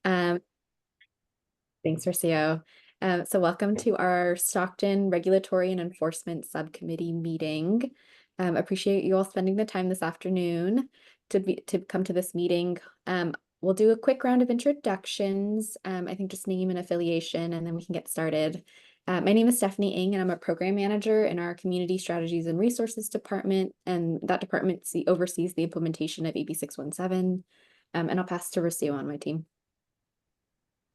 Um, Thanks, Rocio. So welcome to our Stockton Regulatory and Enforcement Subcommittee meeting. Appreciate you all spending the time this afternoon to come to this meeting. We'll do a quick round of introductions. I think just name and affiliation, and then we can get started. My name is Stephanie Ng, and I'm a program manager in our Community Strategies and Resources Department, and that department oversees the implementation of AB 617. And I'll pass to Rocio on my team.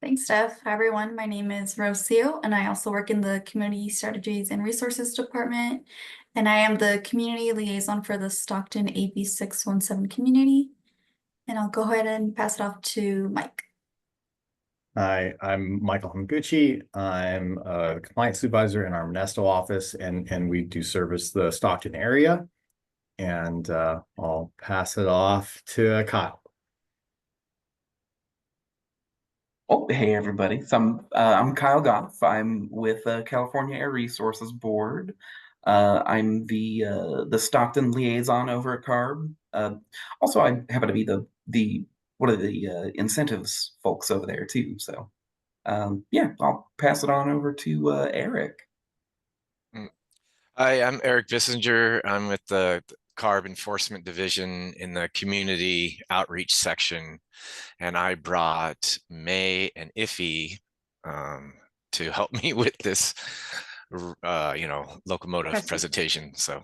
Thanks, Steph. Hi, everyone. My name is Rocio, and I also work in the Community Strategies and Resources Department, and I am the Community Liaison for the Stockton AB 617 community. And I'll go ahead and pass it off to Mike. Hi, I'm Michael Hamaguchi. I'm a compliance supervisor in our Modesto office, and we do service the Stockton area. And I'll pass it off to Kyle. Oh, hey everybody. So I'm Kyle Goff. I'm with the California Air Resources Board. I'm the Stockton liaison over at CARB. Also, I happen to be the one of the incentives folks over there too. So yeah, I'll pass it on over to Eric. Hi, I'm Eric Bissinger. I'm with the CARB Enforcement Division in the Community Outreach section, and I brought May and Iffy to help me with this, locomotive presentation. So,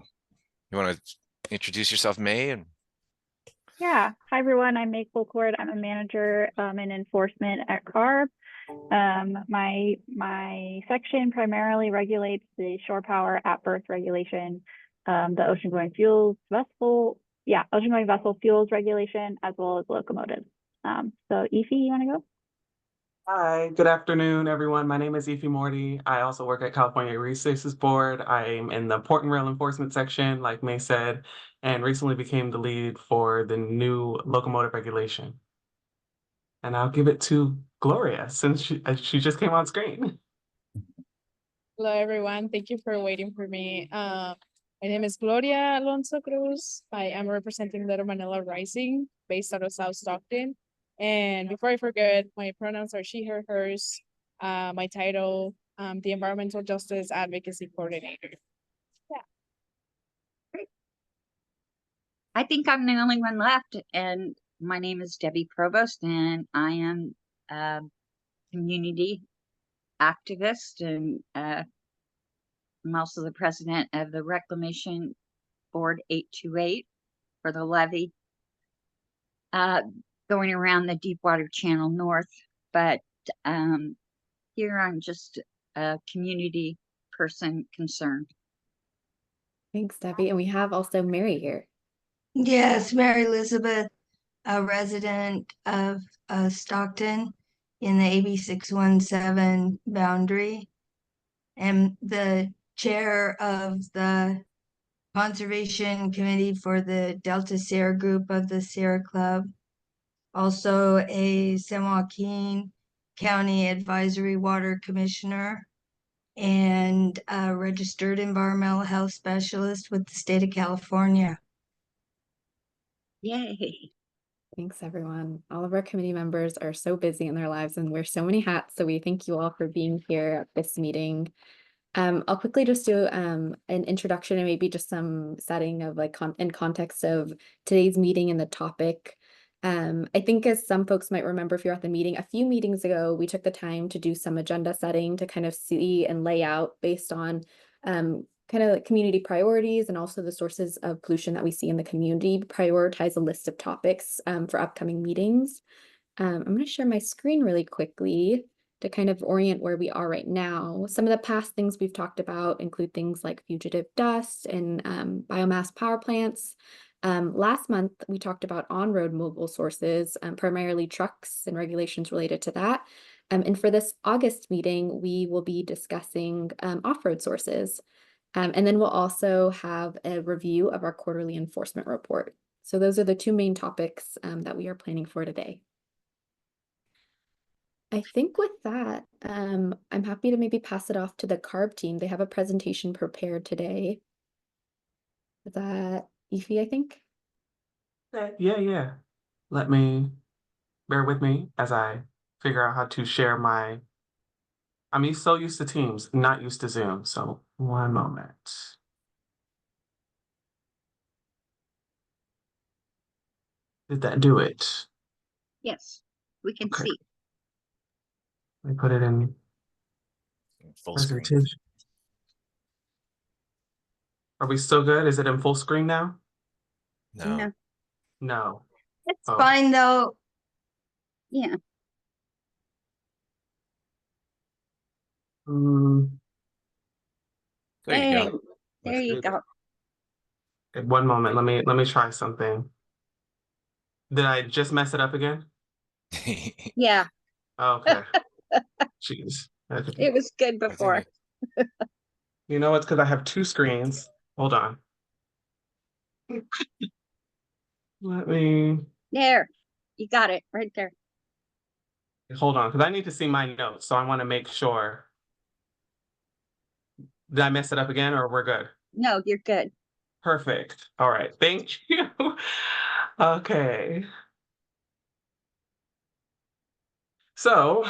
you want to introduce yourself, May? Yeah. Hi, everyone. I'm May Colcord. I'm a manager in enforcement at CARB. My section primarily regulates the shore power at berth regulation, the ocean-going vessel fuels regulation, as well as locomotives. So Ify, you want to go? Hi, good afternoon, everyone. My name is Ify Morty. I also work at California Air Resources Board. I'm in the port and rail enforcement section, like May said, and recently became the lead for the new locomotive regulation. And I'll give it to Gloria since she just came on screen. Hello, everyone. Thank you for waiting for me. My name is Gloria Alonso Cruz. I am representing Little Manila Rising, based out of South Stockton. And before I forget, my pronouns are she, her, hers. My title, the Environmental Justice Advocacy Coordinator. Yeah. Great. I think I'm the only one left, and my name is Debbie Provost, and I am a community activist, and I'm also the president of the Reclamation Board 828 for the levee going around the Deepwater Channel North. But here I'm just a community person concerned. Thanks, Debbie. And we have also Mary here. Yes, Mary Elizabeth, a resident of Stockton in the AB 617 boundary, and the chair of the Conservation Committee for the Delta Sierra Group of the Sierra Club, also a San Joaquin County Advisory Water Commissioner, and a registered environmental health specialist with the state of California. Yay. Thanks, everyone. All of our committee members are so busy in their lives and wear so many hats. So we thank you all for being here at this meeting. I'll quickly just do an introduction and maybe just some setting of in context of today's meeting and the topic. I think as some folks might remember, if you're at the meeting, a few meetings ago, we took the time to do some agenda setting to kind of see and lay out based on kind of like community priorities and also the sources of pollution that we see in the community, prioritize a list of topics for upcoming meetings. I'm going to share my screen really quickly to kind of orient where we are right now. Some of the past things we've talked about include things like fugitive dust and biomass power plants. Last month, we talked about on-road mobile sources, primarily trucks and regulations related to that. And for this August meeting, we will be discussing off-road sources. And then we'll also have a review of our quarterly enforcement report. So those are the two main topics that we are planning for today. I think with that, I'm happy to maybe pass it off to the CARB team. They have a presentation prepared today. Is that Ify, I think? Yeah. Bear with me as I figure out how to share my. I'm so used to Teams, not used to Zoom. So one moment. Did that do it? Yes, we can Okay. see. Let me put it in Full screen. presentation. Are we still good? Is it in full screen now? No. No, No. It's Oh. fine though. yeah, Mm, There you hey, go. there you go. okay, one moment. Let me try something. Did I just mess it up again? Yeah, Okay. Jeez. Okay. it was good I think before. You know, it's because I have two screens. Hold on. Let me There, you got it right there. hold on, because I need to see my notes, so I want to make sure. Did I mess it up again, or we're good? No, you're good. Perfect. All right. Thank you. Okay. So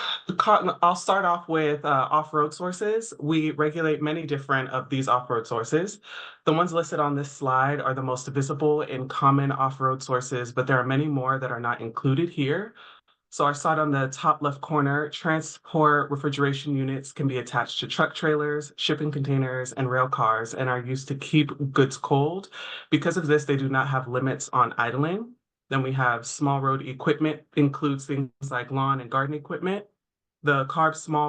I'll start off with off-road sources. We regulate many different of these off-road sources. The ones listed on this slide are the most visible and common off-road sources, but there are many more that are not included here. So I saw it on the top left corner, transport refrigeration units can be attached to truck trailers, shipping containers, and rail cars and are used to keep goods cold. Because of this, they do not have limits on idling. Then we have small road equipment, includes things like lawn and garden equipment. The CARB small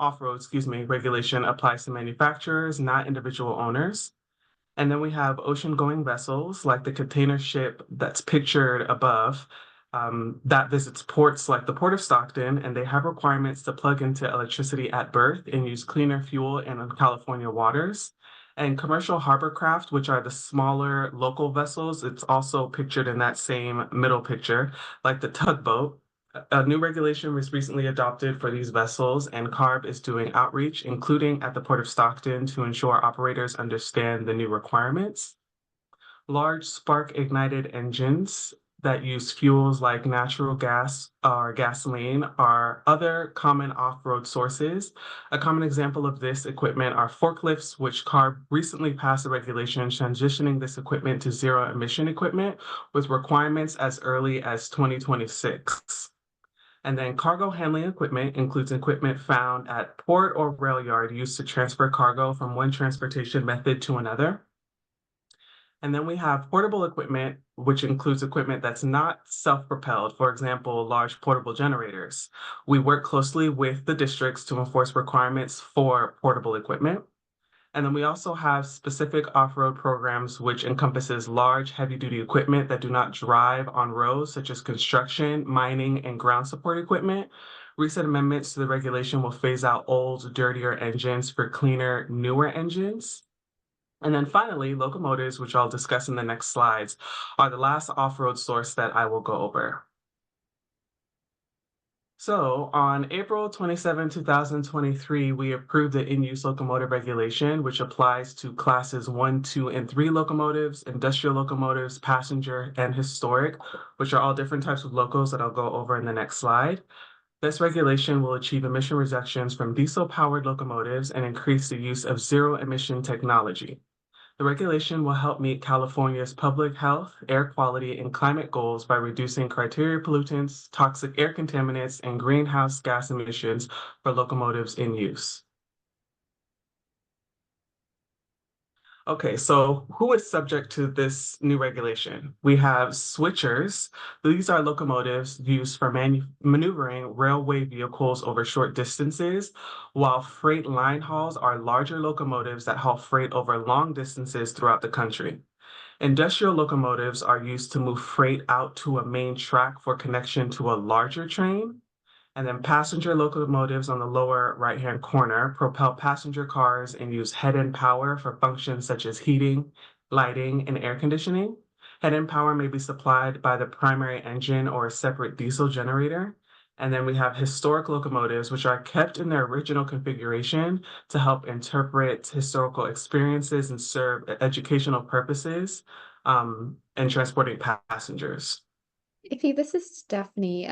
off-road, regulation applies to manufacturers, not individual owners. And then we have ocean-going vessels like the container ship that's pictured above that visits ports like the Port of Stockton, and they have requirements to plug into electricity at berth and use cleaner fuel in California waters. And commercial harbor craft, which are the smaller local vessels, it's also pictured in that same middle picture, like the tugboat. A new regulation was recently adopted for these vessels, and CARB is doing outreach, including at the Port of Stockton, to ensure operators understand the new requirements. Large spark-ignited engines that use fuels like natural gas or gasoline are other common off-road sources. A common example of this equipment are forklifts, which CARB recently passed a regulation transitioning this equipment to zero-emission equipment with requirements as early as 2026. And then cargo handling equipment includes equipment found at port or rail yard used to transfer cargo from one transportation method to another. And then we have portable equipment, which includes equipment that's not self-propelled, for example, large portable generators. We work closely with the districts to enforce requirements for portable equipment. And then we also have specific off-road programs, which encompasses large heavy-duty equipment that do not drive on roads, such as construction, mining, and ground support equipment. Recent amendments to the regulation will phase out old, dirtier engines for cleaner, newer engines. And then finally, locomotives, which I'll discuss in the next slides, are the last off-road source that I will go over. So on April 27, 2023, we approved the in-use locomotive regulation, which applies to classes 1, 2, and 3 locomotives, industrial locomotives, passenger, and historic, which are all different types of locos that I'll go over in the next slide. This regulation will achieve emission reductions from diesel-powered locomotives and increase the use of zero-emission technology. The regulation will help meet California's public health, air quality, and climate goals by reducing criteria pollutants, toxic air contaminants, and greenhouse gas emissions for locomotives in use. Okay, so who is subject to this new regulation? We have switchers. These are locomotives used for maneuvering railway vehicles over short distances, while freight line hauls are larger locomotives that haul freight over long distances throughout the country. Industrial locomotives are used to move freight out to a main track for connection to a larger train. And then passenger locomotives on the lower right-hand corner propel passenger cars and use head-end power for functions such as heating, lighting, and air conditioning. Head-end power may be supplied by the primary engine or a separate diesel generator. And then we have historic locomotives, which are kept in their original configuration to help interpret historical experiences and serve educational purposes and transporting passengers. Ify, this is Stephanie.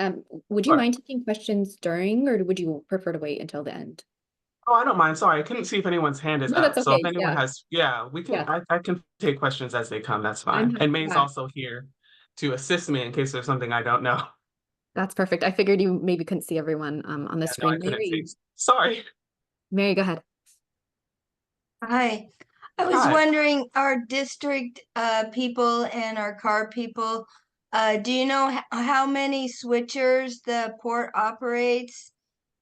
Would you Sure. mind taking questions during, or would you prefer to wait until the end? Oh, I don't mind. Sorry, I couldn't see if anyone's hand is No, that's up. So if okay. anyone Yeah. has, yeah, we can, Yeah. I can take questions as they come. That's fine. I'm And May's yeah, also here to assist me in case there's something I don't know. that's perfect. I figured you maybe couldn't see everyone on the Yeah, no, I screen. couldn't see. Mary, Sorry. Mary, go ahead. Hi. I was Hi. wondering, our district people and our car people, do you know how many switchers the port operates?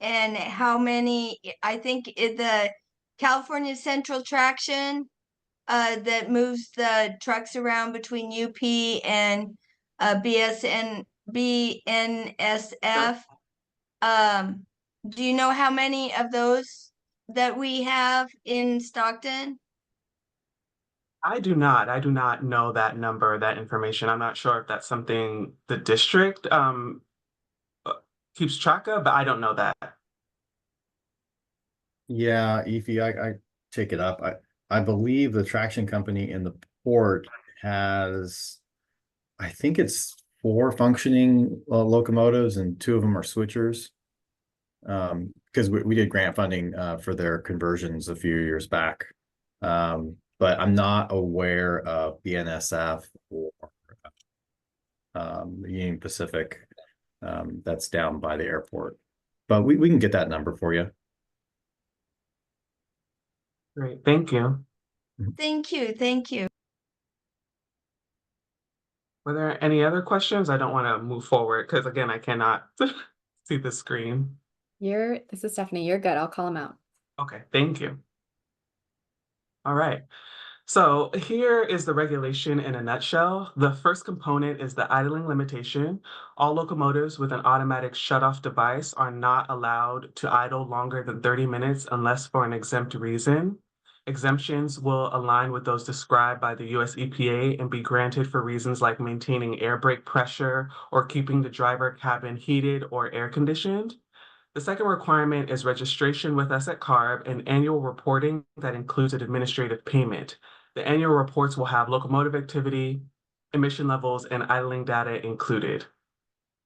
And how many, I think the California Central Traction that moves the trucks around between UP and BNSF. Um, do you know how many of those that we have in Stockton? I do not. I do not know that number, that information. I'm not sure if that's something the district uh, keeps track of, but I don't know that. Yeah, Ify, I take it up. I believe the traction company in the port has, I think it's 4 functioning locomotives and 2 of them are switchers. Because we did grant funding for their conversions a few years back. But I'm not aware of BNSF or the Union Pacific that's down by the airport. But we can get that number for you. Great, thank you. Thank you. Thank you. Were there any other questions? I don't want to move forward because again, I cannot see the screen. This is Stephanie. You're good. I'll call him out. Okay, thank you. All right. So here is the regulation in a nutshell. The first component is the idling limitation. All locomotives with an automatic shutoff device are not allowed to idle longer than 30 minutes unless for an exempt reason. Exemptions will align with those described by the US EPA and be granted for reasons like maintaining air brake pressure or keeping the driver cabin heated or air conditioned. The second requirement is registration with us at CARB and annual reporting that includes an administrative payment. The annual reports will have locomotive activity, emission levels, and idling data included.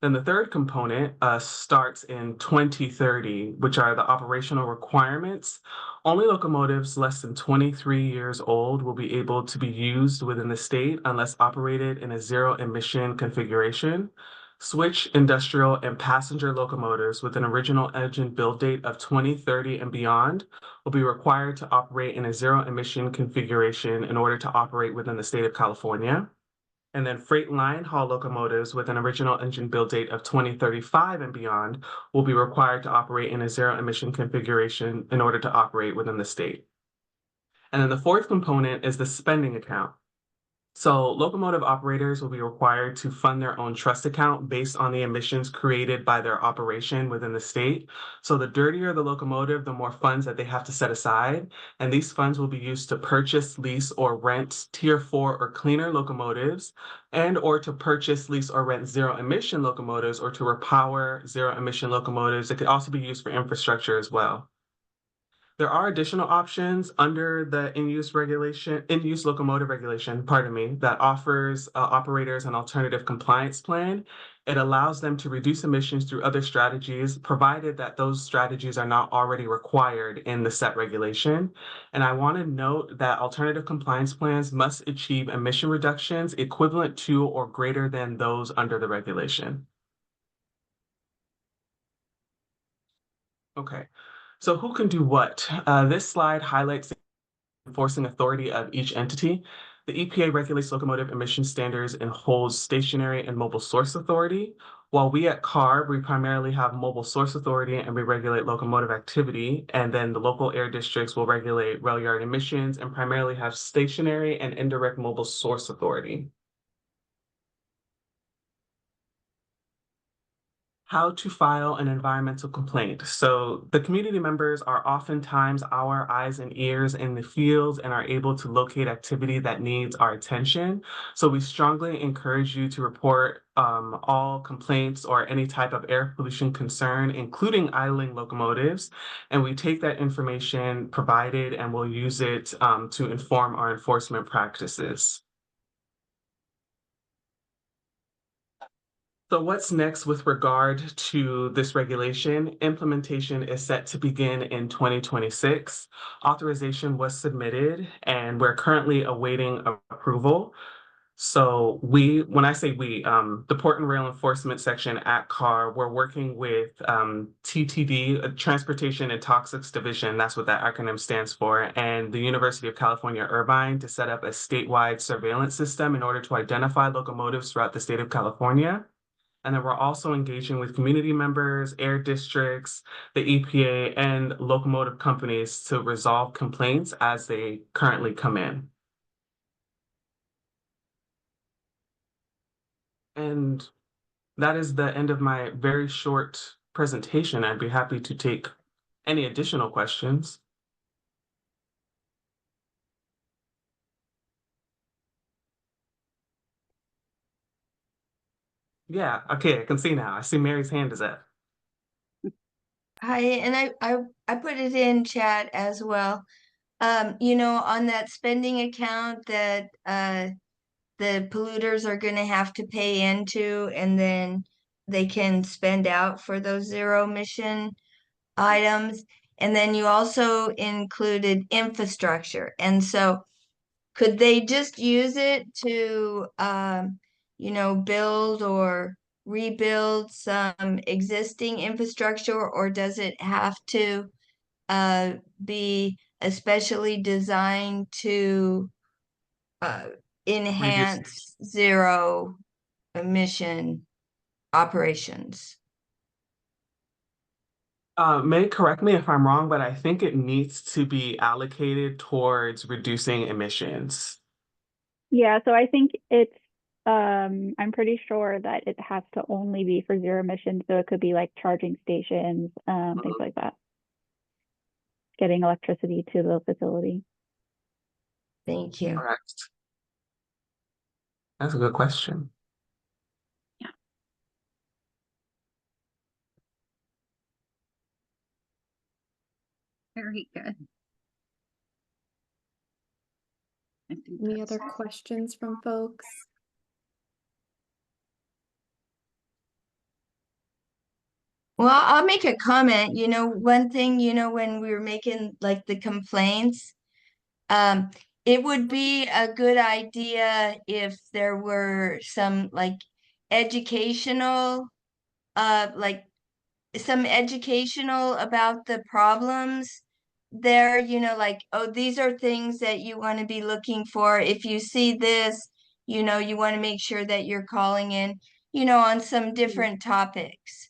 Then the third component starts in 2030, which are the operational requirements. Only locomotives less than 23 years old will be able to be used within the state unless operated in a zero emission configuration. Switch industrial and passenger locomotives with an original engine build date of 2030 and beyond will be required to operate in a zero emission configuration in order to operate within the state of California. And then freight line haul locomotives with an original engine build date of 2035 and beyond will be required to operate in a zero emission configuration in order to operate within the state. And then the fourth component is the spending account. So locomotive operators will be required to fund their own trust account based on the emissions created by their operation within the state. So the dirtier the locomotive, the more funds that they have to set aside. And these funds will be used to purchase, lease, or rent Tier 4 or cleaner locomotives, and or to purchase, lease, or rent zero emission locomotives, or to repower zero emission locomotives. It could also be used for infrastructure as well. There are additional options under the in-use locomotive regulation, pardon me, that offers operators an alternative compliance plan. It allows them to reduce emissions through other strategies, provided that those strategies are not already required in the set regulation. And I want to note that alternative compliance plans must achieve emission reductions equivalent to or greater than those under the regulation. Okay. So who can do what? This slide highlights the enforcing authority of each entity. The EPA regulates locomotive emission standards and holds stationary and mobile source authority. While we at CARB, we primarily have mobile source authority and we regulate locomotive activity. And then the local air districts will regulate rail yard emissions and primarily have stationary and indirect mobile source authority. How to file an environmental complaint. So the community members are oftentimes our eyes and ears in the field and are able to locate activity that needs our attention. So we strongly encourage you to report all complaints or any type of air pollution concern, including idling locomotives. And we take that information provided and we'll use it to inform our enforcement practices. So what's next with regard to this regulation? Implementation is set to begin in 2026. Authorization was submitted and we're currently awaiting approval. So when I say we, the Port and Rail Enforcement Section at CAR, we're working with TTD, Transportation and Toxics Division, that's what that acronym stands for, and the University of California, Irvine to set up a statewide surveillance system in order to identify locomotives throughout the state of California. And then we're also engaging with community members, air districts, the EPA, and locomotive companies to resolve complaints as they currently come in. And that is the end of my very short presentation. I'd be happy to take any additional questions. Yeah, okay, I can see now. I see Mary's hand is up. Hi, and I put it in chat as well. You know, on that spending account that the polluters are gonna have to pay into, and then they can spend out for those zero emission items. And then you also included infrastructure. And so could they just use it to, you know, build or rebuild some existing infrastructure, or does it have to be especially designed to enhance zero emission operations? May correct me if I'm wrong, but I think it needs to be allocated towards reducing emissions. Yeah, so I think it's I'm pretty sure that it has to only be for zero emissions. So it could be like charging stations, things like that. Getting electricity to the facility. Thank you. Correct. That's a good question. Yeah. Very good. I think Any that's other questions from folks? Well, I'll make a comment. You know, one thing, you know, when we were making like the complaints, it would be a good idea if there were some like educational, like some educational about the problems there, you know, like, oh, these are things that you want to be looking for. If you see this, you know, you want to make sure that you're calling in, you know, on some different topics.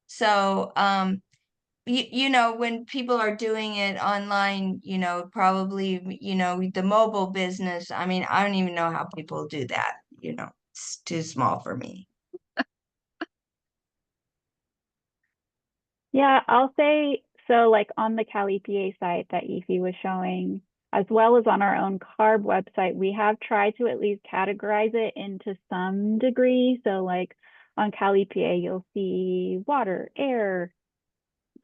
So, you know, when people are doing it online, you know, probably, you know, the mobile business, I mean, I don't even know how people do that, you know, it's too small for me. Yeah, I'll say so like on the Cal EPA site that Efi was showing, as well as on our own CARB website, we have tried to at least categorize it into some degree. So like on Cal EPA, you'll see water, air,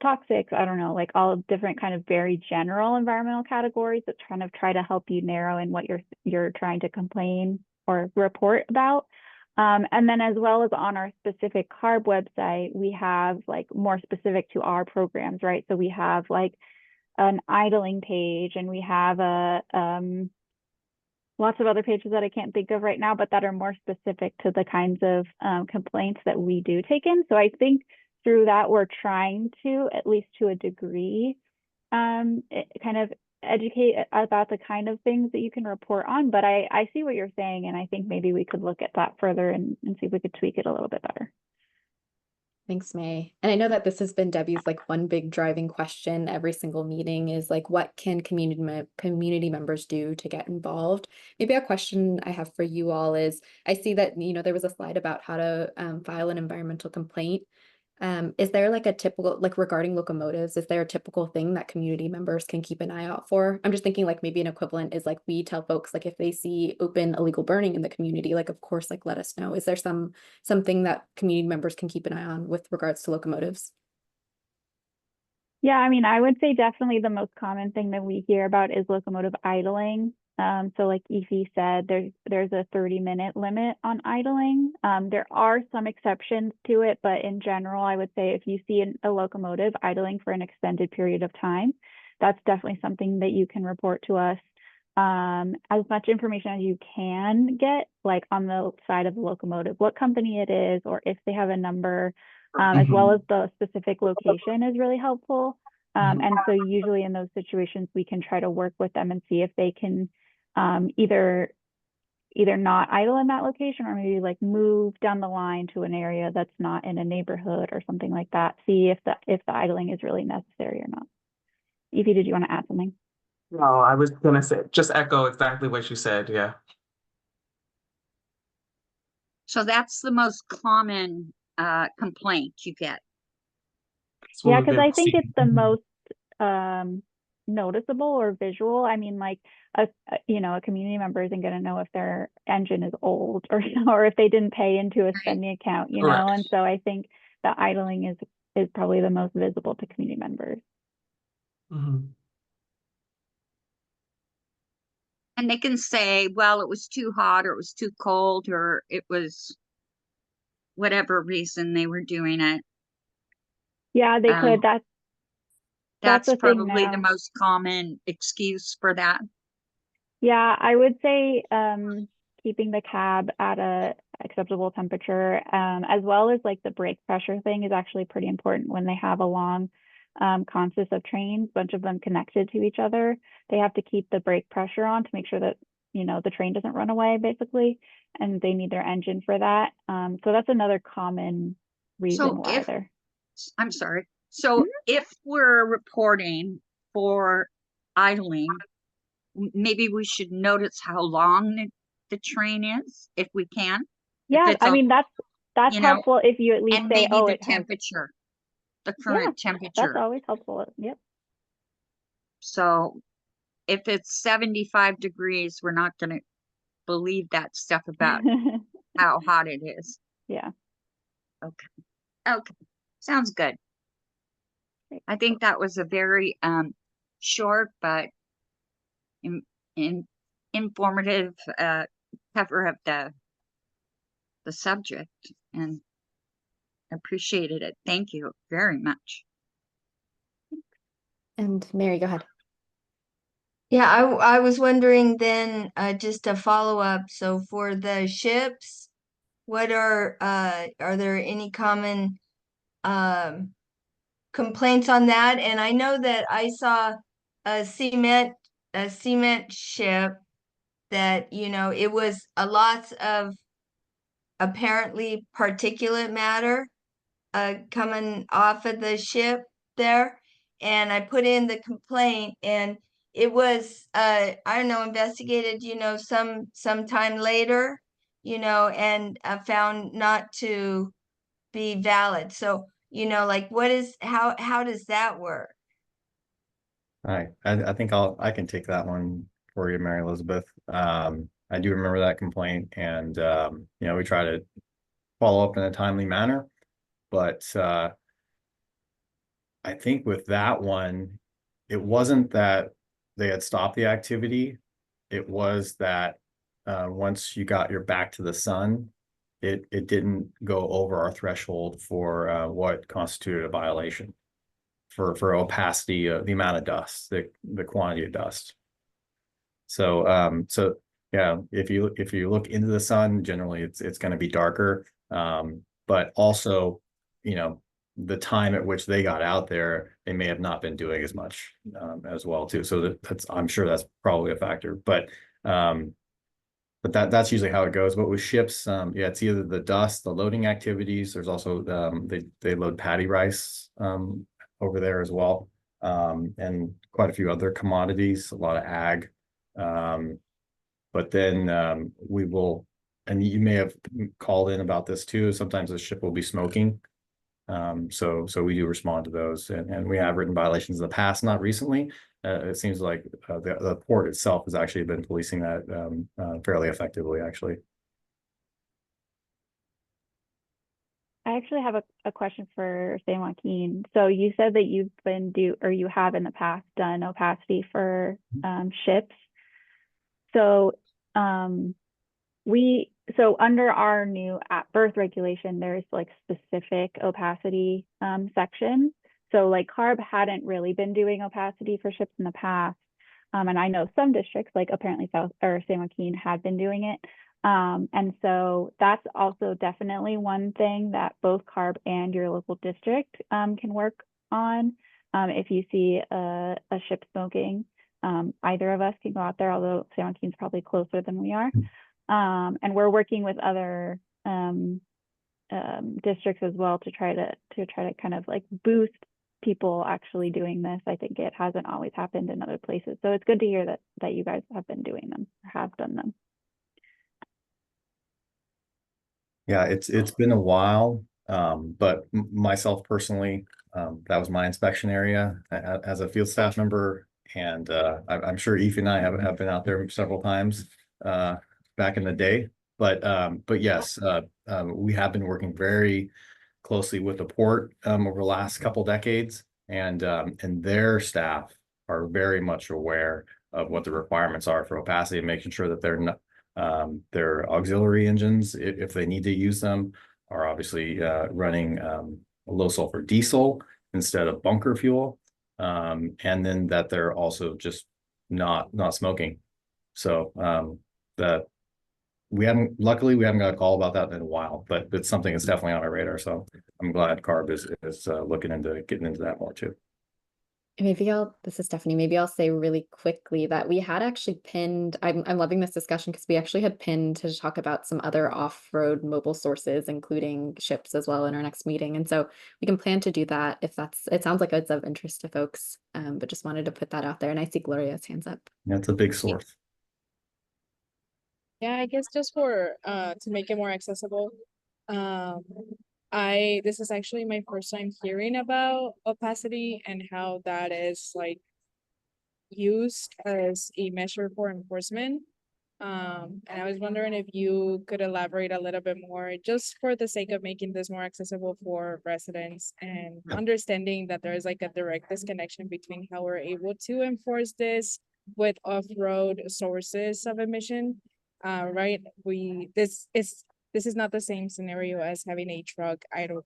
toxics, I don't know, like all different kind of very general environmental categories that kind of try to help you narrow in what you're trying to complain or report about. And then as well as on our specific CARB website, we have like more specific to our programs, right? So we have like an idling page, and we have a lots of other pages that I can't think of right now, but that are more specific to the kinds of complaints that we do take in. So I think through that, we're trying to, at least to a degree, kind of educate about the kind of things that you can report on. But I see what you're saying, and I think maybe we could look at that further and see if we could tweak it a little bit better. Thanks, May. And I know that this has been Debbie's like one big driving question every single meeting is like, what can community members do to get involved? Maybe a question I have for you all is, I see that, you know, there was a slide about how to file an environmental complaint. Is there like a typical, like regarding locomotives, is there a typical thing that community members can keep an eye out for? I'm just thinking like maybe an equivalent is like we tell folks like if they see open illegal burning in the community, like of course, like let us know. Is there something that community members can keep an eye on with regards to locomotives? Yeah, I mean, I would say definitely the most common thing that we hear about is locomotive idling. So like Ify said, there's a 30-minute limit on idling. There are some exceptions to it, but in general, I would say if you see a locomotive idling for an extended period of time, that's definitely something that you can report to us. As much information as you can get, like on the side of the locomotive, what company it is, or if they have a number, as well as the specific location is really helpful. And so usually in those situations, we can try to work with them and see if they can either not idle in that location, or maybe like move down the line to an area that's not in a neighborhood or something like that. See if the idling is really necessary or not. Ify, did you want to add something? No, I was gonna say, just echo exactly what you said, yeah. So that's the most common complaint you get. That's what Yeah, we've because been I think seeing. it's the most noticeable or visual. I mean, like a community member isn't going to know if their engine is old or if they didn't pay into a spending account, you know. Correct. And so I think the idling is probably the most visible to community members. Mhm. And they can say, well, it was too hot, or it was too cold, or it was whatever reason they were doing it. Yeah, they could. That's That's the thing probably the now. most common excuse for that. Yeah, I would say keeping the cab at a acceptable temperature, as well as like the brake pressure thing is actually pretty important when they have a long consist of trains, bunch of them connected to each other. They have to keep the brake pressure on to make sure that, the train doesn't run away basically, and they need their engine for that. So that's another common reason why they're. I'm sorry. So if we're reporting for idling, maybe we should notice how long the train is, if we can. Yeah, I mean, that's helpful if you at least and say, maybe the it has. temperature, the current temperature. That's always helpful. Yep. So if it's 75 degrees, we're not going to believe that stuff about how hot it is. Yeah. Okay. Sounds good. I think that was a very short but informative cover of the subject, and appreciated it. Thank you very much. And Mary, go ahead. Yeah, I was wondering then, just a follow-up. So for the ships, what are there any common complaints on that? And I know that I saw a cement ship that, it was a lot of apparently particulate matter coming off of the ship there. And I put in the complaint, and it was I don't know, investigated, some time later, and found not to be valid. So, like how does that work? All right, I think I can take that one for you, Mary Elizabeth. I do remember that complaint, and we try to follow up in a timely manner, but I think with that one, it wasn't that they had stopped the activity. It was that once you got your back to the sun, it didn't go over our threshold for what constituted a violation for opacity, the amount of dust, the quantity of dust. So yeah, if you look into the sun, generally it's going to be darker. But also, the time at which they got out there, they may have not been doing as much as well too. So I'm sure that's probably a factor. But that's usually how it goes. But with ships, yeah, it's either the dust, the loading activities. There's also they load paddy rice over there as well, and quite a few other commodities, a lot of ag. But then we will, and you may have called in about this too. Sometimes the ship will be smoking. So we do respond to those, and we have written violations in the past, not recently. It seems like the port itself has actually been policing that fairly effectively, actually. I actually have a question for San Joaquin. So you said that you've been you have in the past done opacity for ships. So so under our new at birth regulation, there's like specific opacity sections. So like CARB hadn't really been doing opacity for ships in the past. And I know some districts, like apparently South or San Joaquin, had been doing it. And so that's also definitely one thing that both CARB and your local district can work on. If you see a ship smoking, either of us can go out there, although San Joaquin's probably closer than we are. And we're working with other districts as well to try to kind of like boost people actually doing this. I think it hasn't always happened in other places. So it's good to hear that you guys have been doing them, or have done them. Yeah, it's been a while, but myself personally, that was my inspection area as a field staff member, and I'm sure Eve and I have been out there several times back in the day. But yes, we have been working very closely with the port over the last couple decades, and their staff are very much aware of what the requirements are for opacity and making sure that they're not. Their auxiliary engines, if they need to use them, are obviously running low sulfur diesel instead of bunker fuel, and then that they're also just not smoking. So that luckily we haven't got a call about that in a while, but it's something that's definitely on our radar. So I'm glad CARB is looking into getting into that more too. This is Stephanie, maybe I'll say really quickly that we had actually pinned, I'm loving this discussion because we actually had pinned to talk about some other off-road mobile sources, including ships as well, in our next meeting. And so we can plan to do that if it sounds like it's of interest to folks, but just wanted to put that out there. And I see Gloria's hands up. That's a big source. Yeah, I guess just for to make it more accessible. This is actually my first time hearing about opacity and how that is like used as a measure for enforcement. And I was wondering if you could elaborate a little bit more, just for the sake of making this more accessible for residents and understanding that there is like a direct disconnection between how we're able to enforce this with off-road sources of emission. Right? This is not the same scenario as having a truck idle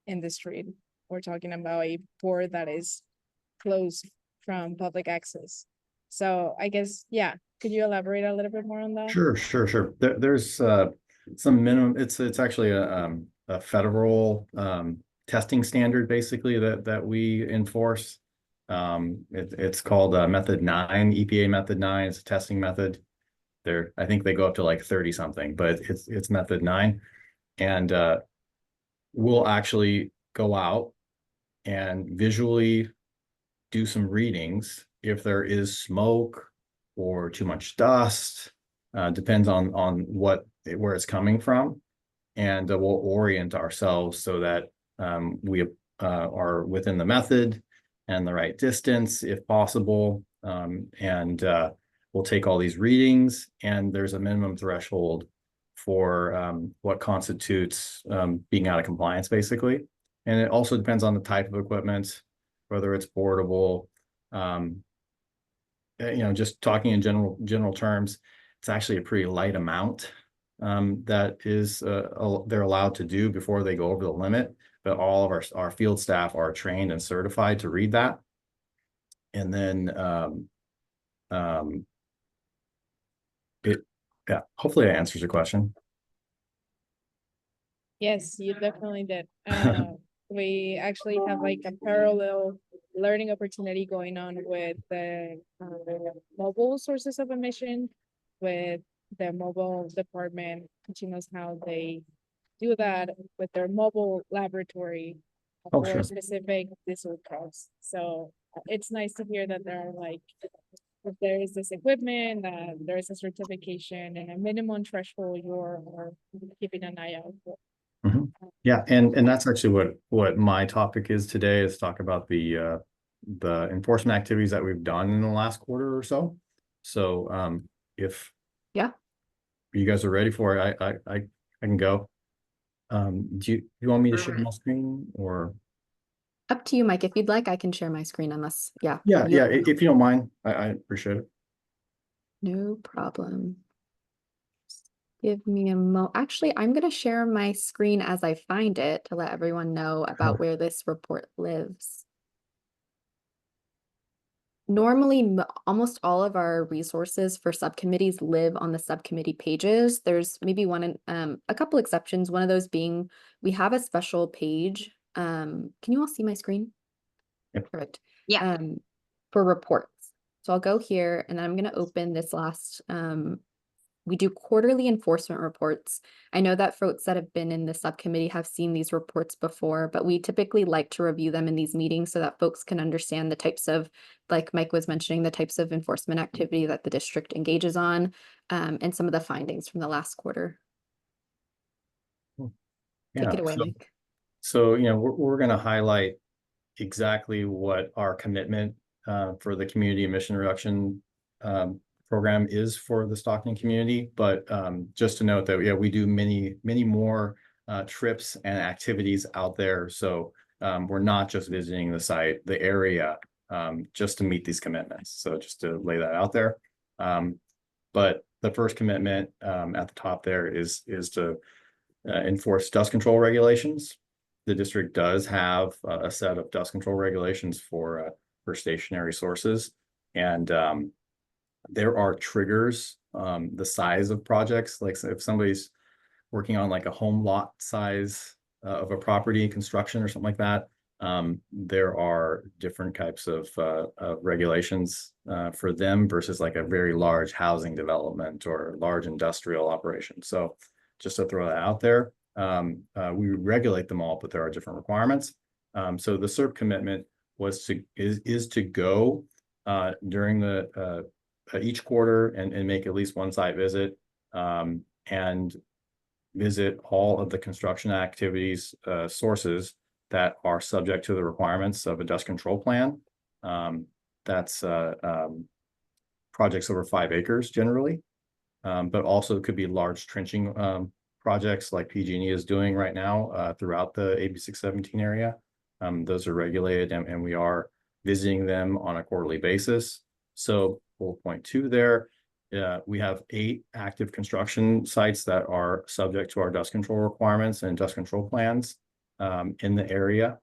in the street. We're talking about a port that is closed from public access. So I guess, yeah, could you elaborate a little bit more on that? Sure. There's some minimum. It's actually a federal testing standard basically that we enforce. It's called Method 9, EPA Method 9. It's a testing method. I think they go up to like 30 something, but it's Method 9, and we'll actually go out and visually do some readings if there is smoke or too much dust, depends on where it's coming from, and we'll orient ourselves so that we are within the method and the right distance if possible, and we'll take all these readings, and there's a minimum threshold for what constitutes being out of compliance, basically. And it also depends on the type of equipment, whether it's portable. Just talking in general terms, it's actually a pretty light amount that is they're allowed to do before they go over the limit. But all of our field staff are trained and certified to read that. And then hopefully that answers your question. Yes, you definitely did. We actually have like a parallel learning opportunity going on with the mobile sources of emission, with the mobile department teaching us how they do that with their mobile laboratory for sure. specific diesel cars. So it's nice to hear that they're like, if there is this equipment, there is a certification and a minimum threshold you're keeping an eye out for. Mm-hmm. Yeah, and that's actually what my topic is today, is talk about the enforcement activities that we've done in the last quarter or so. So if you guys are ready for it, I can go. Do you want me to share my screen, or? Up to you, Mike. If you'd like, I can share my screen unless, Yeah, if you don't mind, I appreciate it. No problem. Give me a Actually, I'm going to share my screen as I find it to let everyone know about where this report lives. Normally, almost all of our resources for subcommittees live on the subcommittee pages. There's maybe a couple exceptions. One of those being we have a special page. Can you all see my screen? Yep. Perfect. Yeah. For reports. So I'll go here and I'm going to open this last. We do quarterly enforcement reports. I know that folks that have been in the subcommittee have seen these reports before, but we typically like to review them in these meetings so that folks can understand the types of, like Mike was mentioning, the types of enforcement activity that the district engages on, and some of the findings from the last quarter. Take it away, Mike. So, we're going to highlight exactly what our commitment for the community emission reduction program is for the Stockton community. But just to note that, we do many more trips and activities out there. So we're not just visiting the site, the area, just to meet these commitments. So just to lay that out there. But the first commitment at the top there is to enforce dust control regulations. The district does have a set of dust control regulations for stationary sources, and there are triggers. The size of projects, like if somebody's working on like a home lot size of a property construction or something like that, there are different types of regulations for them versus like a very large housing development or large industrial operation. So just to throw that out there, we regulate them all, but there are different requirements. So the SERP commitment is to go during the each quarter and make at least one site visit and visit all of the construction activities sources that are subject to the requirements of a dust control plan. That's projects over 5 acres generally, but also could be large trenching projects like PG&E is doing right now throughout the AB 617 area. Those are regulated and we are visiting them on a quarterly basis. So bullet point 2 there, we have 8 active construction sites that are subject to our dust control requirements and dust control plans in the area.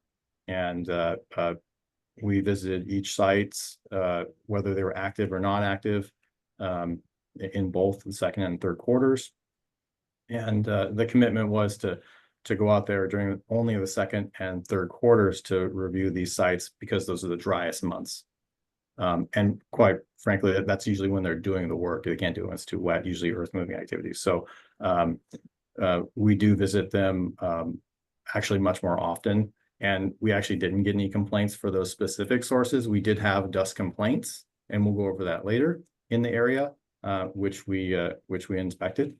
And we visited each site, whether they were active or non-active, in both the second and third quarters. And the commitment was to go out there during only the second and third quarters to review these sites because those are the driest months. And quite frankly, that's usually when they're doing the work. They can't do it when it's too wet, usually earth moving activities. So we do visit them actually much more often. And we actually didn't get any complaints for those specific sources. We did have dust complaints, and we'll go over that later in the area, which we inspected.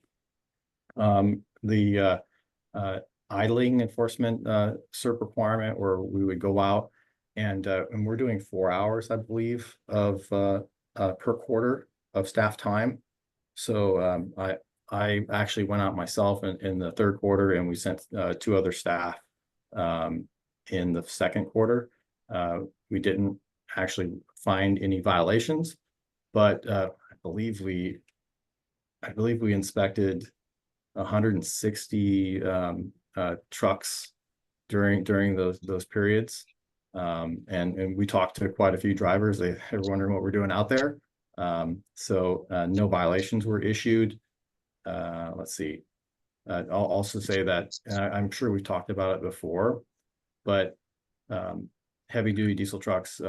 The idling enforcement SERP requirement, where we would go out and we're doing 4 hours, I believe, of per quarter of staff time. So I actually went out myself in the third quarter, and we sent 2 other staff in the second quarter. We didn't actually find any violations, but I believe we inspected 160 trucks during those periods. And we talked to quite a few drivers. They were wondering what we're doing out there. So no violations were issued. Let's see. I'll also say that I'm sure we've talked about it before, but heavy duty diesel trucks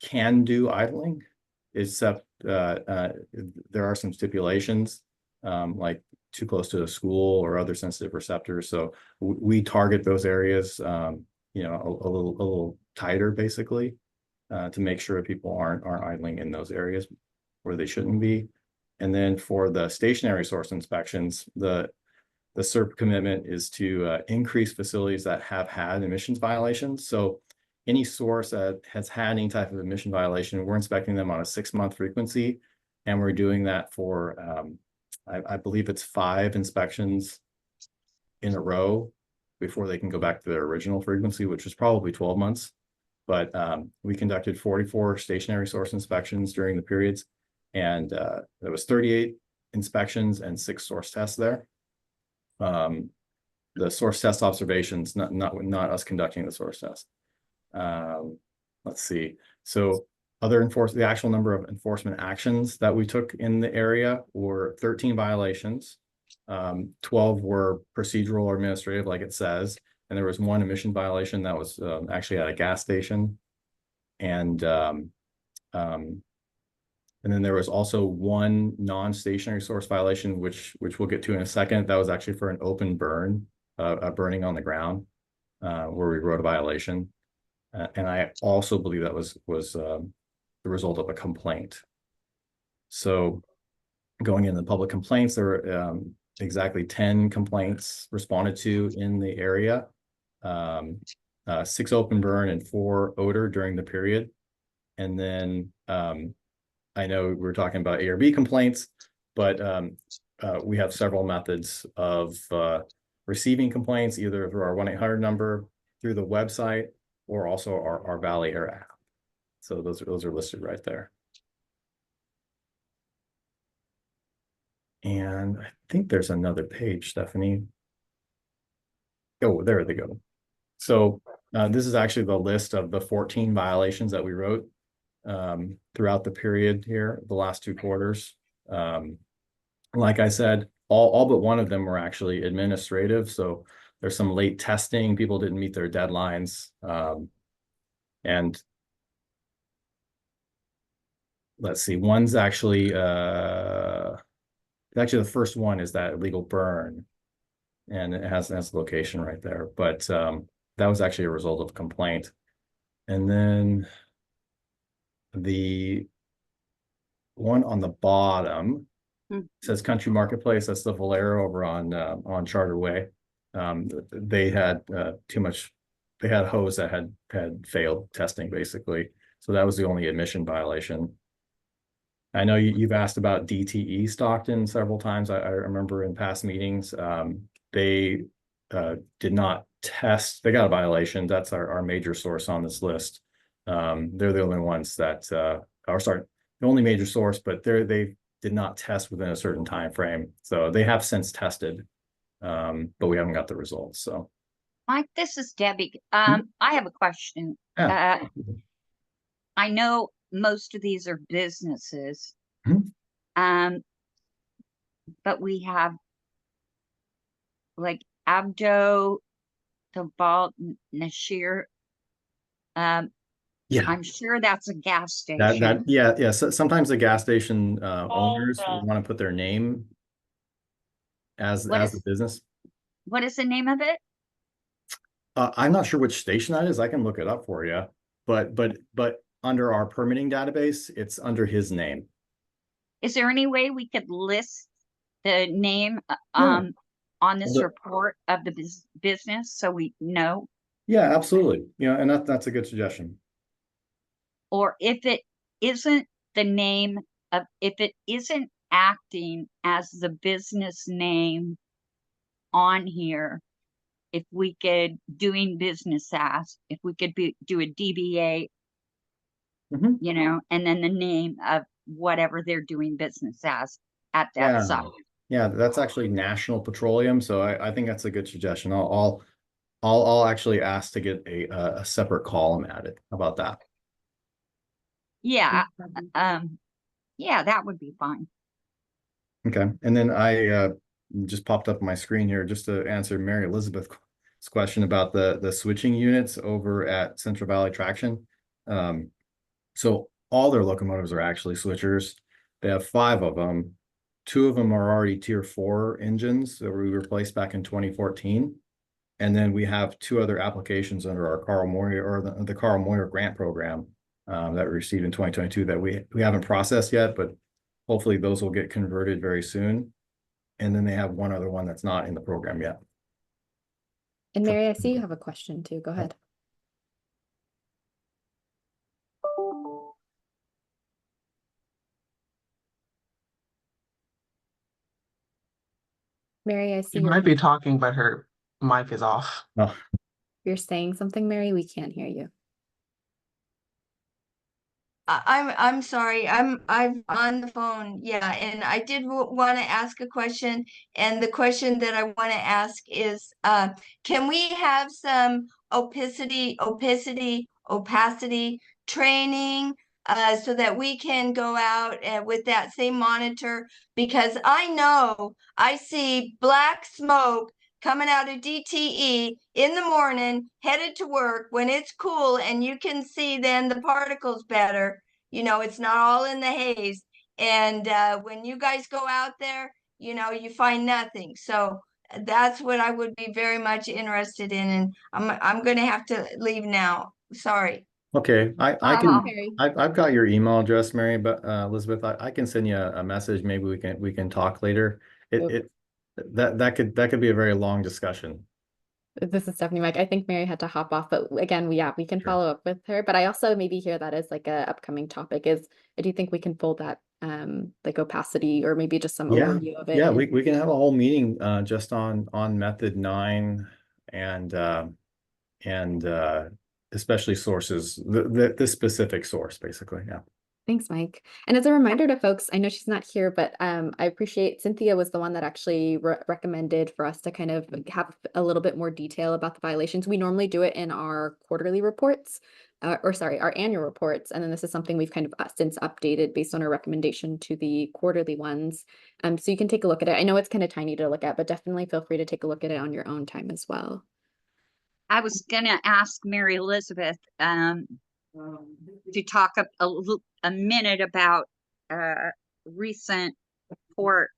can do idling, except there are some stipulations, like too close to a school or other sensitive receptors. So we target those areas, a little tighter, basically, to make sure people aren't idling in those areas where they shouldn't be. And then for the stationary source inspections, the SERP commitment is to increase facilities that have had emissions violations. So any source that has had any type of emission violation, we're inspecting them on a 6-month frequency, and we're doing that for I believe it's 5 inspections in a row before they can go back to their original frequency, which was probably 12 months. But we conducted 44 stationary source inspections during the periods. And there was 38 inspections and 6 source tests there. The source test observations, not us conducting the source test. Let's see. So the actual number of enforcement actions that we took in the area were 13 violations. 12 were procedural or administrative, like it says, and there was 1 emission violation that was actually at a gas station. And then there was also 1 non-stationary source violation, which we'll get to in a second. That was actually for an open burn, burning on the ground, where we wrote a violation. And I also believe that was the result of a complaint. So going into the public complaints, there were exactly 10 complaints responded to in the area, 6 open burn and 4 odor during the period. And then I know we're talking about A or B complaints, but we have several methods of receiving complaints, either through our 1-800 number, through the website, or also our Valley Air app. So those are listed right there. And I think there's another page, Stephanie. Oh, there they go. So this is actually the list of the 14 violations that we wrote throughout the period here, the last 2 quarters. Like I said, all but 1 of them were actually administrative. So there's some late testing. People didn't meet their deadlines. And let's see, one's actually the first one is that illegal burn, and it has the location right there. But that was actually a result of a complaint. And then the one on the bottom says Country Marketplace. That's the Valero over on Charter Way. They had too much. They had a hose that had failed testing, basically. So that was the only admission violation. I know you've asked about DTE Stockton several times. I remember in past meetings, they did not test. They got a violation. That's our major source on this list. They're the only ones that the only major source, but they did not test within a certain time frame. So they have since tested, but we haven't got the results. So, Mike, this is Debbie. I have a question. yeah. I know most of these are businesses, but we have like Abdo, Tabal, Nashir. Yeah, I'm sure that's a gas station. yeah. So sometimes the gas station owners want to put their name as the business. What is the name of it? I'm not sure which station that is. I can look it up for you, but under our permitting database, it's under his name. Is there any way we could list the name on this report of the business so we know? Yeah, absolutely. And that's a good suggestion. Or if it isn't the name of, if it isn't acting as the business name on here, if we could doing business as, if we could do a DBA, and then the name of whatever they're doing business as at that site. Yeah, that's actually National Petroleum. So I think that's a good suggestion. I'll actually ask to get a separate column added. How about that? Yeah. Yeah, that would be fine. Okay. And then I just popped up on my screen here just to answer Mary Elizabeth's question about the switching units over at Central Valley Traction. So all their locomotives are actually switchers. They have 5 of them. 2 of them are already Tier 4 engines that we replaced back in 2014. And then we have 2 other applications under our Carl Moyer or the Carl Moyer grant program that we received in 2022 that we haven't processed yet, but hopefully those will get converted very soon. And then they have 1 other one that's not in the program yet. And Mary, I see you have a question too. Go ahead. Mary, I see You might be talking, but her mic is off. Oh. You're saying something, Mary. We can't hear you. I'm sorry. I'm on the phone. Yeah, and I did want to ask a question, and the question that I want to ask is, can we have some opacity training, so that we can go out with that same monitor? Because I know I see black smoke coming out of DTE in the morning, headed to work when it's cool, and you can see then the particles better. It's not all in the haze. And when you guys go out there, you find nothing. So that's what I would be very much interested in. And I'm going to have to leave now. Sorry. Okay, I Wow. can, Mary. I've got your email address, Mary, but Elizabeth, I can send you a message. Maybe we can talk later. Okay. That could be a very long discussion. This is Stephanie, Mike. I think Mary had to hop off, but again, we can Sure. follow up with her. But I also maybe hear that as like a upcoming topic is, I do think we can fold that like opacity or maybe just some Yeah, overview of it. yeah, in- we can have a whole meeting just on method 9 and especially sources, the specific source, basically. Yeah. Thanks, Mike. And as a reminder to folks, I know she's not here, but I appreciate Cynthia was the one that actually recommended for us to kind of have a little bit more detail about the violations. We normally do it in our quarterly reports, our annual reports. And then this is something we've kind of since updated based on our recommendation to the quarterly ones. So you can take a look at it. I know it's kind of tiny to look at, but definitely feel free to take a look at it on your own time as well. I was gonna ask Mary Elizabeth to talk a minute about recent port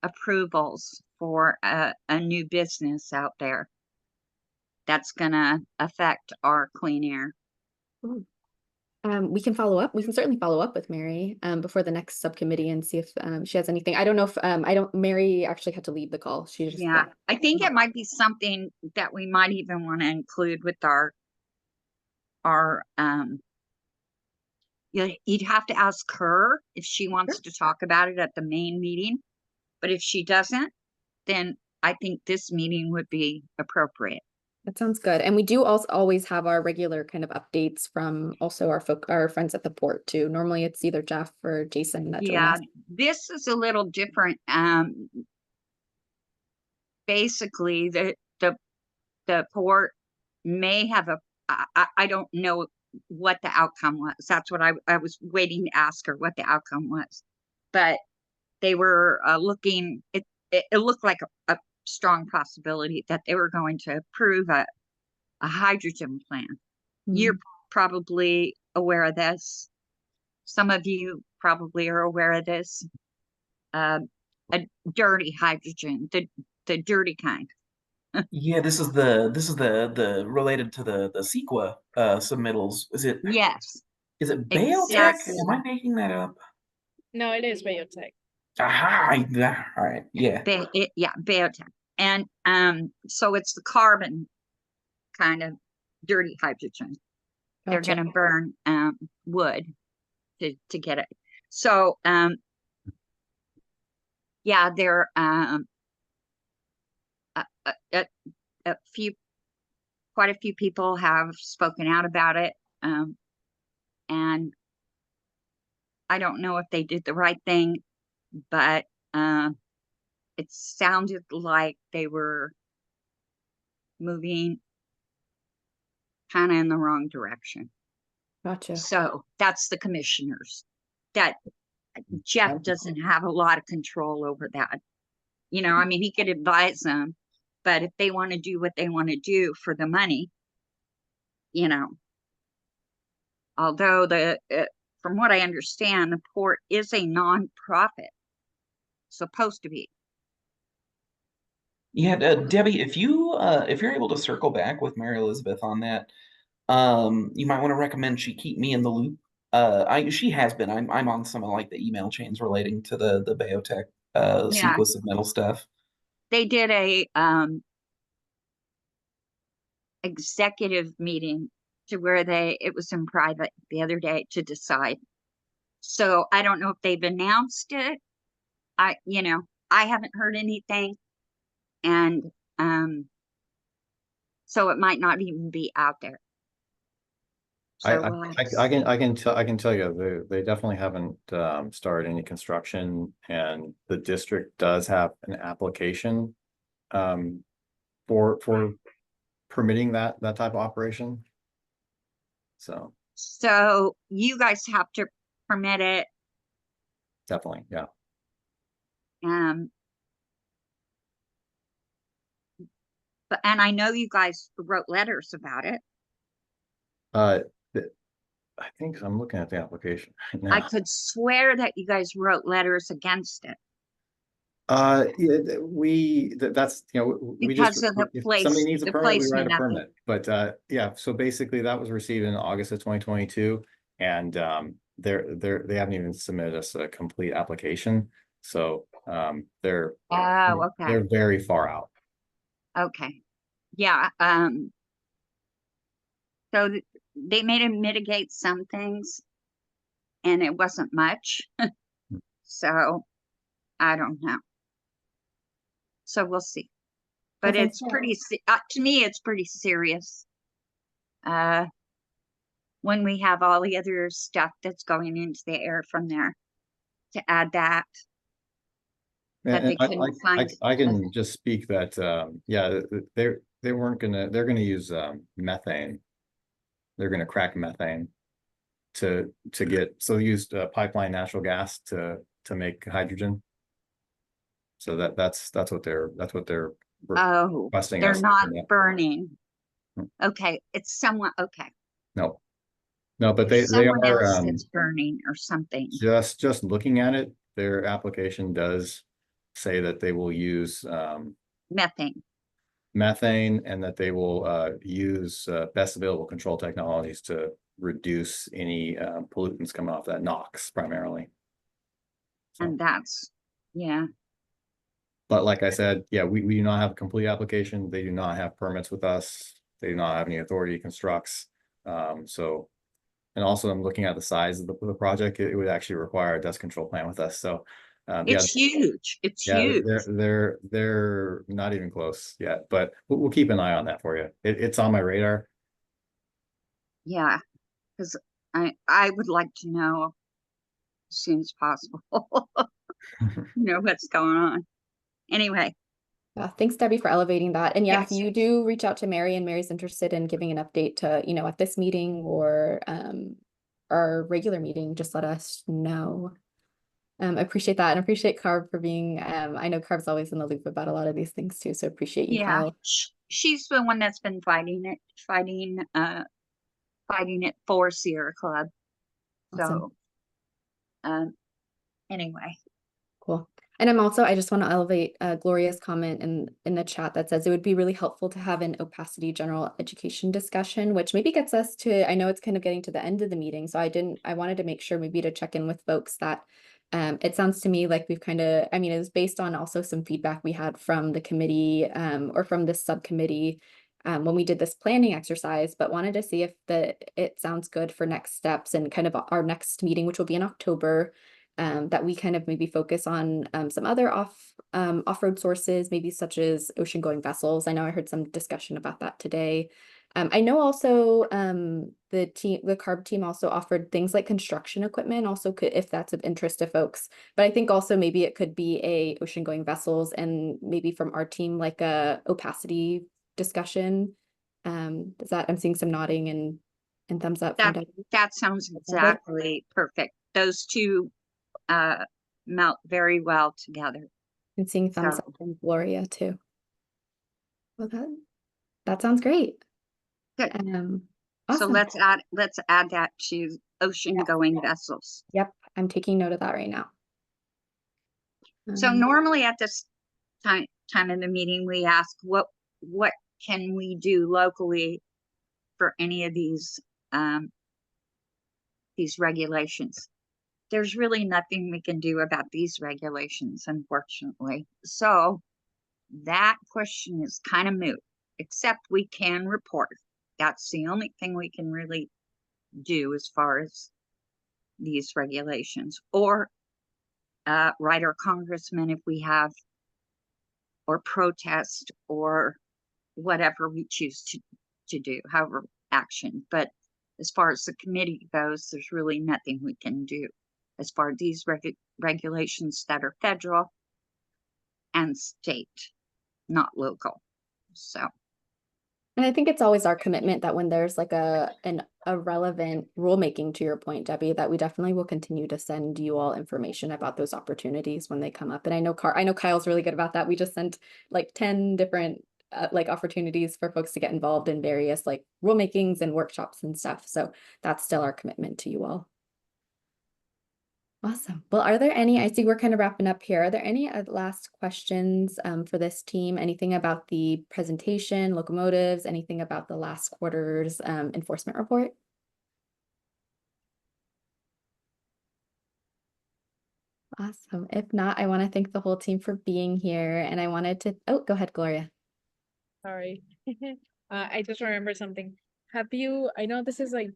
approvals for a new business out there that's gonna affect our clean air. We can follow up. We can certainly follow up with Mary before the next subcommittee and see if she has anything. I don't know if Mary actually had to leave the call. She just Yeah, I think it might be something that we might even want to include with our you'd have to ask her if she wants to talk about it at the main meeting. But if she doesn't, then I think this meeting would be appropriate. That sounds good. And we do also always have our regular kind of updates from also our friends at the port too. Normally it's either Jeff or Jason that join us. This is a little different. Basically the port may have I don't know what the outcome was. That's what I was waiting to ask her what the outcome was. But they were looking, it looked like a strong possibility that they were going to approve a hydrogen plant. You're probably aware of this. Some of you probably are aware of this. A dirty hydrogen, the dirty kind. Yeah, this is the related to the CEQA submittals. Yes. Is it Biotech? Exactly. Am I making that up? No, it is biotech. Aha! All right. Yeah. Biotech. And so it's the carbon kind of dirty hydrogen. They're Gotcha. going to burn wood to get it. So yeah, there quite a few people have spoken out about it, and I don't know if they did the right thing, but it sounded like they were moving kind of in the wrong direction. Gotcha. So that's the commissioners. That Jeff doesn't have a lot of control over that. I mean, he could advise them, but if they want to do what they want to do for the money, although from what I understand, the port is a non-profit, supposed to be. Yeah, Debbie, if you're able to circle back with Mary Elizabeth on that, you might want to recommend she keep me in the loop. She has been. I'm on some of like the email chains relating to the biotech CEQA submittal stuff. They did a executive meeting to where it was in private the other day to decide. So I don't know if they've announced it. I haven't heard anything, and so it might not even be out there. So we'll have to I can tell you, they definitely haven't started any construction, and the district does have an application for permitting that type of operation. So you guys have to permit it. Definitely, yeah. But and I know you guys wrote letters about it. I think I'm looking at the application right now. I could swear that you guys wrote letters against it. Yeah, that's, you know, we just, Because of the if somebody needs a the permit, we write a placement of it. permit. But yeah, so basically that was received in August of 2022, and they haven't even submitted us a complete application. So they're okay. very far out. Okay. Yeah. So they made him mitigate some things, and it wasn't much. So I don't know. So we'll see. But Well, it's pretty, to me, it's pretty serious. When we have all the other stuff that's going into the air from there, to add that. That they couldn't find. I can just speak that yeah, they're gonna use methane. They're gonna crack methane to get, so they used pipeline natural gas to make hydrogen. So that's what they're requesting They're us. not burning. Okay, it's somewhat okay. No, but There's they someone are else that's burning or something. just looking at it, their application does say that they will use methane, and that they will use best available control technologies to reduce any pollutants coming off that, NOx primarily. So. And that's, yeah. But like I said, yeah, we do not have a complete application. They do not have permits with us. They do not have any authority to construct. So, and also I'm looking at the size of the project. It would actually require a dust control plan with us. So it's huge. It's huge. They're not even close yet, but we'll keep an eye on that for you. It's on my radar. Yeah, because I would like to know as soon as possible. Know what's going on. Anyway. Thanks, Debbie, for elevating that. And yeah, yes. If you do reach out to Mary, and Mary's interested in giving an update to, at this meeting or our regular meeting, just let us know. I appreciate that, and appreciate Carb for being, I know Carb's always in the loop about a lot of these things too, so appreciate you, Kyle. She's the one that's been fighting it for Sierra Club. Awesome. So, anyway. Cool. And I just want to elevate Gloria's comment in the chat that says it would be really helpful to have an opacity general education discussion, which maybe gets us to, I know it's kind of getting to the end of the meeting, so I wanted to make sure maybe to check in with folks that it sounds to me like we've kind of, it was based on also some feedback we had from the committee or from this subcommittee when we did this planning exercise, but wanted to see if it sounds good for next steps and kind of our next meeting, which will be in October. That we kind of maybe focus on some other off-road sources, maybe such as ocean-going vessels. I know I heard some discussion about that today. I know also the CARB team also offered things like construction equipment, also could, if that's of interest to folks. But I think also maybe it could be a ocean-going vessels, and maybe from our team like a opacity discussion. Is that, I'm seeing some nodding and thumbs up. That sounds exactly perfect. Those two melt very well together. And seeing thumbs up from Gloria too. Well, that sounds great. Good. Awesome. So let's add that to ocean-going vessels. Yep, I'm taking note of that right now. So normally at this time in the meeting, we ask what can we do locally for any of these regulations. There's really nothing we can do about these regulations, unfortunately. So that question is kind of moot, except we can report. That's the only thing we can really do as far as these regulations, or write our congressman if we have, or protest, or whatever we choose to do, however action. But as far as the committee goes, there's really nothing we can do as far as these regulations that are federal and state, not local. So. And I think it's always our commitment that when there's like a relevant rulemaking, to your point, Debbie, that we definitely will continue to send you all information about those opportunities when they come up. And I know Kyle's really good about that. We just sent like 10 different like opportunities for folks to get involved in various like rulemakings and workshops and stuff. So that's still our commitment to you all. Awesome. Well, are there any, I see we're kind of wrapping up here. Are there any last questions for this team? Anything about the presentation, locomotives, anything about the last quarter's enforcement report? Awesome. If not, I want to thank the whole team for being here. And I wanted to, oh, go ahead, Gloria. Sorry. I just remember something. I know this is like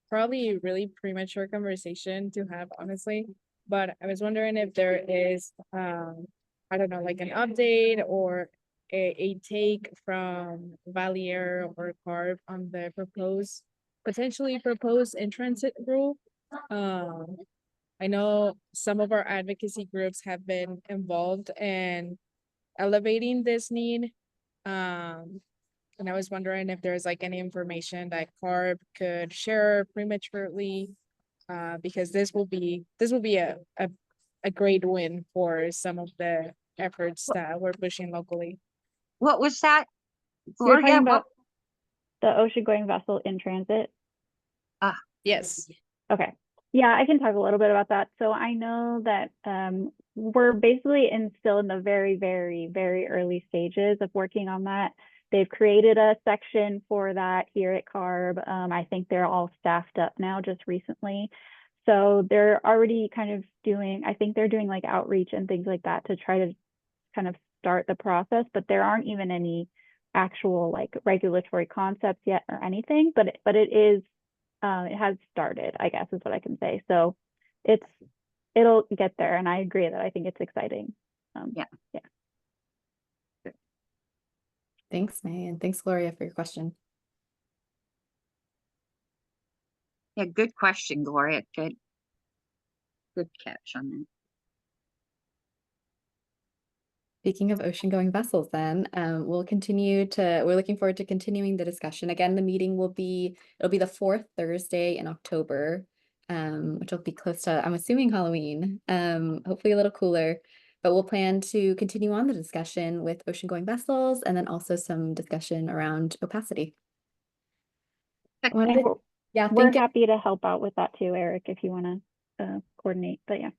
probably a really premature conversation to have, honestly, but I was wondering if there is, I don't know, like an update or a take from Valier or CARB on the potentially proposed in-transit rule. I know some of our advocacy groups have been involved in elevating this need. And I was wondering if there's like any information that CARB could share prematurely, because this will be a great win for some of the efforts that we're pushing locally. What was that? You're talking about the ocean-going vessel in transit? Yes. Okay. Yeah, I can talk a little bit about that. So I know that we're basically still in the very, very, very early stages of working on that. They've created a section for that here at CARB. I think they're all staffed up now just recently. So they're already kind of I think they're doing like outreach and things like that to try to kind of start the process, but there aren't even any actual like regulatory concepts yet or anything, but it has started, I guess is what I can say. So it'll get there, and I agree that I think it's exciting. Yeah. Thanks, May, and thanks, Gloria, for your question. Yeah, good question, Gloria. Good catch on that. Speaking of ocean-going vessels, then we're looking forward to continuing the discussion. Again, the meeting it'll be the 4th Thursday in October, which will be close to, I'm assuming, Halloween, hopefully a little cooler, but we'll plan to continue on the discussion with ocean-going vessels and then also some discussion around opacity. We're happy to help out with that too, Eric, if you want to coordinate, but yeah.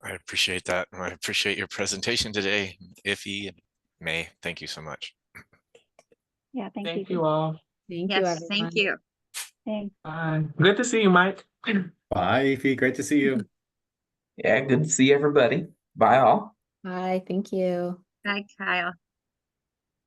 I appreciate that. I appreciate your presentation today, Iffy and May. Thank you so much. Yeah, thank you all. Thank you, everyone. Thank you. Thanks. Bye. Good to see you, Mike. Bye, Iffy. Great to see you. Yeah, good to see everybody. Bye all. Bye. Thank you. Bye, Kyle.